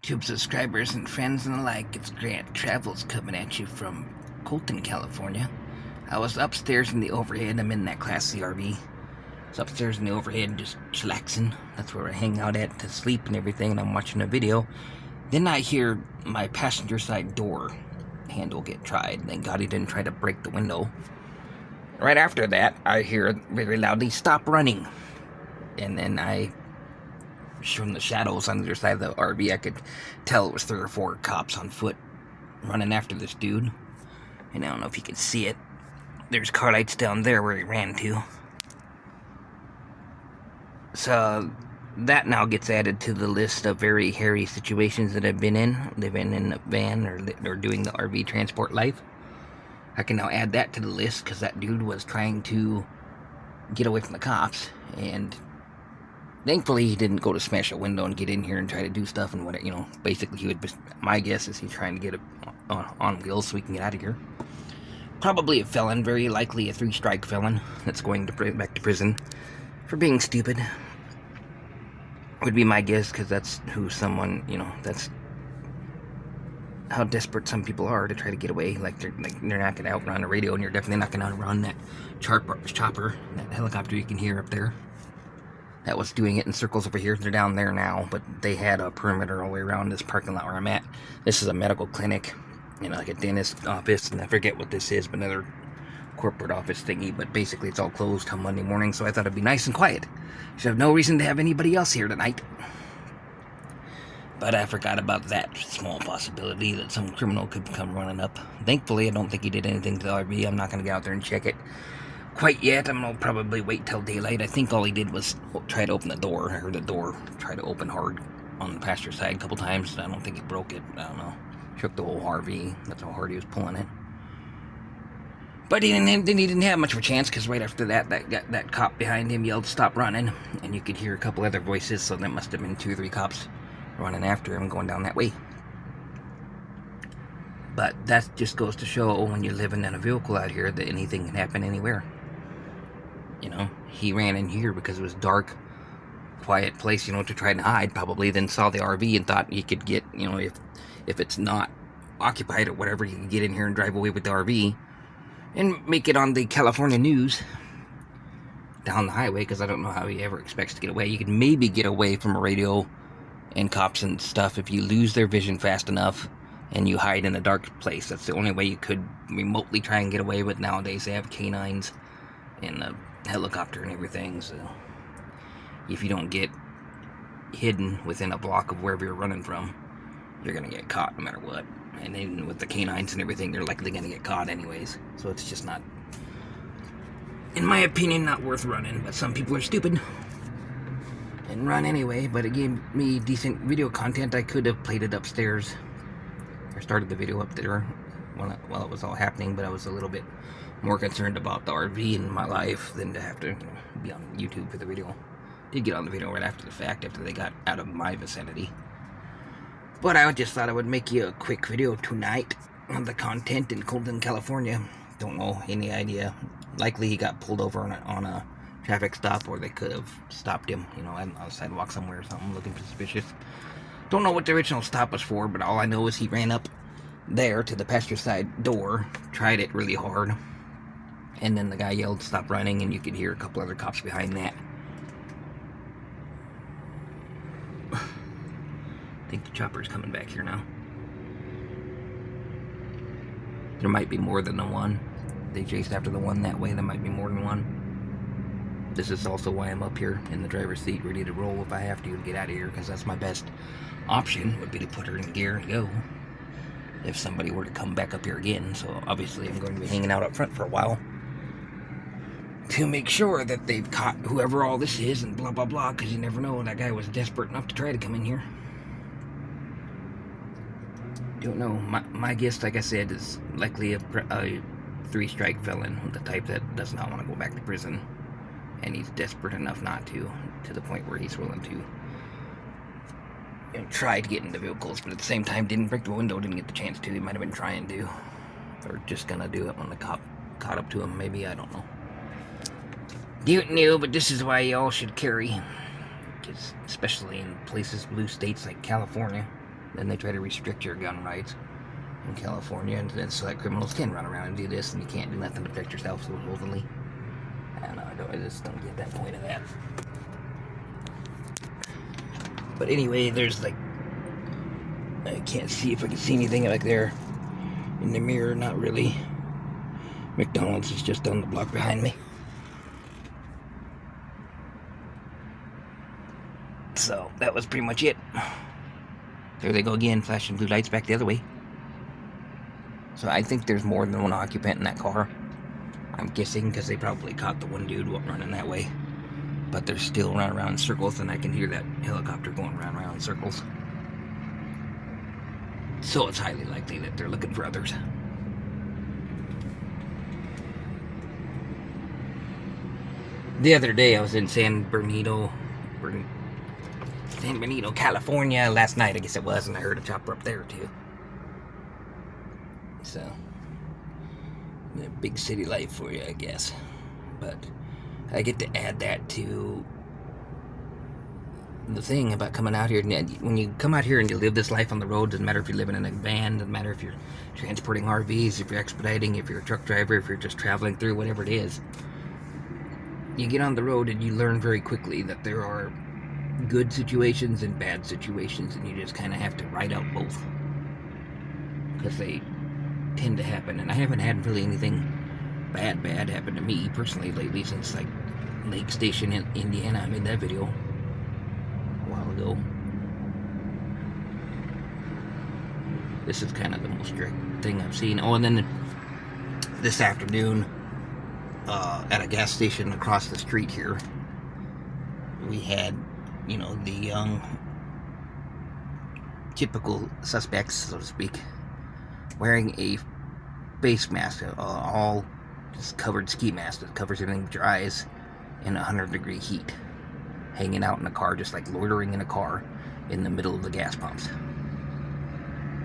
YouTube subscribers and friends and the like, it's Grant Travels coming at you from Colton, California. I was upstairs in the overhead. I'm in that Class C RV. I was upstairs in the overhead just chillaxing. That's where I hang out at to sleep and everything, and I'm watching a video. Then I hear my passenger side door handle get tried. Thank God he didn't try to break the window. Right after that, I hear very loudly, "Stop running." And then from the shadows on the other side of the RV, I could tell it was 3 or 4 cops on foot running after this dude. And I don't know if you can see it. There's car lights down there where he ran to. So that now gets added to the list of very hairy situations that I've been in, living in a van or doing the RV transport life. I can now add that to the list because that dude was trying to get away from the cops, and thankfully he didn't go to smash a window and get in here and try to do stuff and whatever. Basically he would. My guess is he's trying to get on wheels so we can get out of here. Probably a felon, very likely a 3-strike felon that's going back to prison for being stupid. Would be my guess, because that's that's how desperate some people are to try to get away. They're not going to outrun a radio, and you're definitely not going to outrun that chopper, that helicopter you can hear up there. That was doing it in circles over here. They're down there now, but they had a perimeter all the way around this parking lot where I'm at. This is a medical clinic, like a dentist office, and I forget what this is, but another corporate office thingy. But basically it's all closed on Monday morning, so I thought it'd be nice and quiet. Should have no reason to have anybody else here tonight. But I forgot about that small possibility that some criminal could come running up. Thankfully, I don't think he did anything to the RV. I'm not going to get out there and check it quite yet. I'm going to probably wait till daylight. I think all he did was try to open the door. I heard the door try to open hard on the passenger side a couple times. I don't think he broke it. I don't know. Shook the whole RV. That's how hard he was pulling it. But he didn't have much of a chance, because right after that cop behind him yelled, "Stop running." And you could hear a couple other voices, so that must have been 2 or 3 cops running after him going down that way. But that just goes to show, when you're living in a vehicle out here, that anything can happen anywhere. He ran in here because it was dark, quiet place, to try and hide, probably. Then saw the RV and thought he could get, if it's not occupied or whatever, he could get in here and drive away with the RV and make it on the California news down the highway, because I don't know how he ever expects to get away. You could maybe get away from a radio and cops and stuff if you lose their vision fast enough and you hide in a dark place. That's the only way you could remotely try and get away. But nowadays they have canines and a helicopter and everything, so if you don't get hidden within a block of wherever you're running from, you're gonna get caught no matter what. And even with the canines and everything, they're likely gonna get caught anyways. So it's just not, in my opinion, not worth running. But some people are stupid and run anyway. But it gave me decent video content. I could have played it upstairs or started the video up there while it was all happening, but I was a little bit more concerned about the RV in my life than to have to be on YouTube for the video. Did get on the video right after the fact, after they got out of my vicinity. But I just thought I would make you a quick video tonight on the content in Colton, California. Don't know any idea. Likely he got pulled over on a traffic stop, or they could have stopped him, on the sidewalk somewhere or something, looking suspicious. Don't know what the original stop was for, but all I know is he ran up there to the passenger side door, tried it really hard, and then the guy yelled, "Stop running," and you could hear a couple other cops behind that. I think the chopper's coming back here now. There might be more than the one. They chased after the one that way. There might be more than one. This is also why I'm up here in the driver's seat, ready to roll if I have to get out of here, because that's my best option, would be to put her in gear and go if somebody were to come back up here again. So obviously I'm going to be hanging out up front for a while to make sure that they've caught whoever all this is and blah blah blah, because you never know. That guy was desperate enough to try to come in here. Don't know. My guess, like I said, is likely a 3-strike felon, the type that does not want to go back to prison, and he's desperate enough not to the point where he's willing to try to get into vehicles, but at the same time didn't break the window, didn't get the chance to. He might have been trying to, or just gonna do it when the cop caught up to him, maybe. I don't know. Don't know, but this is why y'all should carry, especially in places, blue states like California. Then they try to restrict your gun rights in California, and then so that criminals can run around and do this, and you can't do nothing to protect yourself supposedly. I don't know, I just don't get that point of that. But anyway, there's like, I can't see if I can see anything like there in the mirror, not really. McDonald's is just down the block behind me. So that was pretty much it. There they go again, flashing blue lights back the other way. So I think there's more than one occupant in that car. I'm guessing because they probably caught the one dude running that way. But they're still running around in circles, and I can hear that helicopter going around in circles. So it's highly likely that they're looking for others. The other day I was in San Bernardino, California last night, I guess it was, and I heard a chopper up there too. So, big city life for you, I guess. But I get to add that to the thing about coming out here. When you come out here and you live this life on the road, doesn't matter if you're living in a van, doesn't matter if you're transporting RVs, if you're expediting, if you're a truck driver, if you're just traveling through, whatever it is. You get on the road and you learn very quickly that there are good situations and bad situations, and you just kind of have to ride out both, because they tend to happen. And I haven't had really anything bad happen to me personally lately since like Lake Station in Indiana. I made that video a while ago. This is kind of the most direct thing I've seen. Oh, and then this afternoon at a gas station across the street here, we had, you know, the young typical suspects, so to speak, wearing a face mask, all just covered ski mask that covers everything with your eyes, in 100-degree heat, hanging out in a car, just like loitering in a car in the middle of the gas pumps.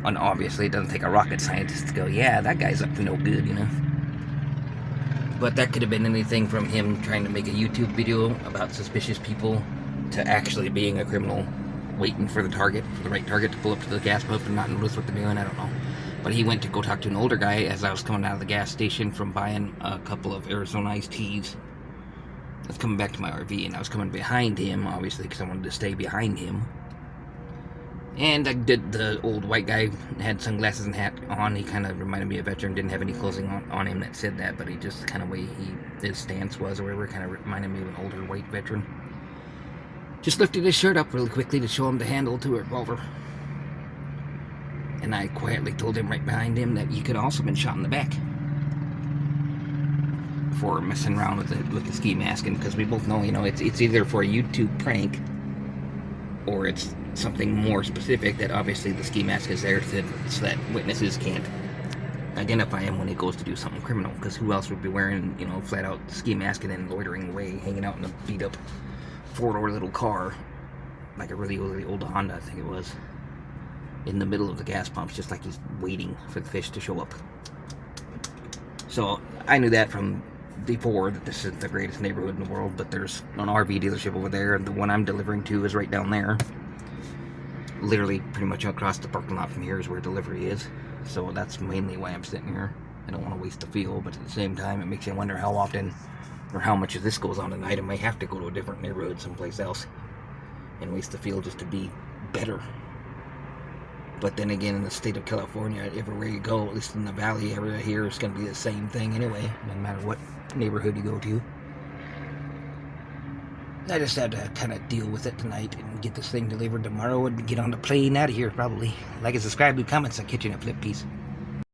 And obviously it doesn't take a rocket scientist to go, yeah, that guy's up to no good, you know. But that could have been anything from him trying to make a YouTube video about suspicious people to actually being a criminal waiting for the target, for the right target to pull up to the gas pump and not notice what they're doing. I don't know. But he went to go talk to an older guy as I was coming out of the gas station from buying a couple of Arizona iced teas. I was coming back to my RV, and I was coming behind him, obviously, because I wanted to stay behind him. And I did, the old white guy had sunglasses and hat on. He kind of reminded me of a veteran, didn't have any clothing on him that said that, but he just kind of way his stance was or whatever, kind of reminded me of an older white veteran. Just lifted his shirt up really quickly to show him the handle to a revolver. And I quietly told him right behind him that you could also have been shot in the back for messing around with the ski mask. And because we both know, you know, it's either for a YouTube prank or it's something more specific, that obviously the ski mask is there so that witnesses can't identify him when he goes to do something criminal. Because who else would be wearing, you know, flat out ski mask and then loitering away, hanging out in a beat up four-door little car, like a really old Honda, I think it was, in the middle of the gas pumps, just like he's waiting for the fish to show up. So I knew that from before, that this is the greatest neighborhood in the world, but there's an RV dealership over there, and the one I'm delivering to is right down there. Literally pretty much across the parking lot from here is where delivery is. So that's mainly why I'm sitting here. I don't want to waste the fuel, but at the same time it makes you wonder how often or how much of this goes on tonight. I might have to go to a different neighborhood someplace else and waste the fuel just to be better. But then again, in the state of California, everywhere you go, at least in the valley area here, it's going to be the same thing anyway, no matter what neighborhood you go to. I just had to kind of deal with it tonight and get this thing delivered tomorrow and get on the plane out of here, probably. Like and subscribe, leave comments. I'll catch you in a flip piece.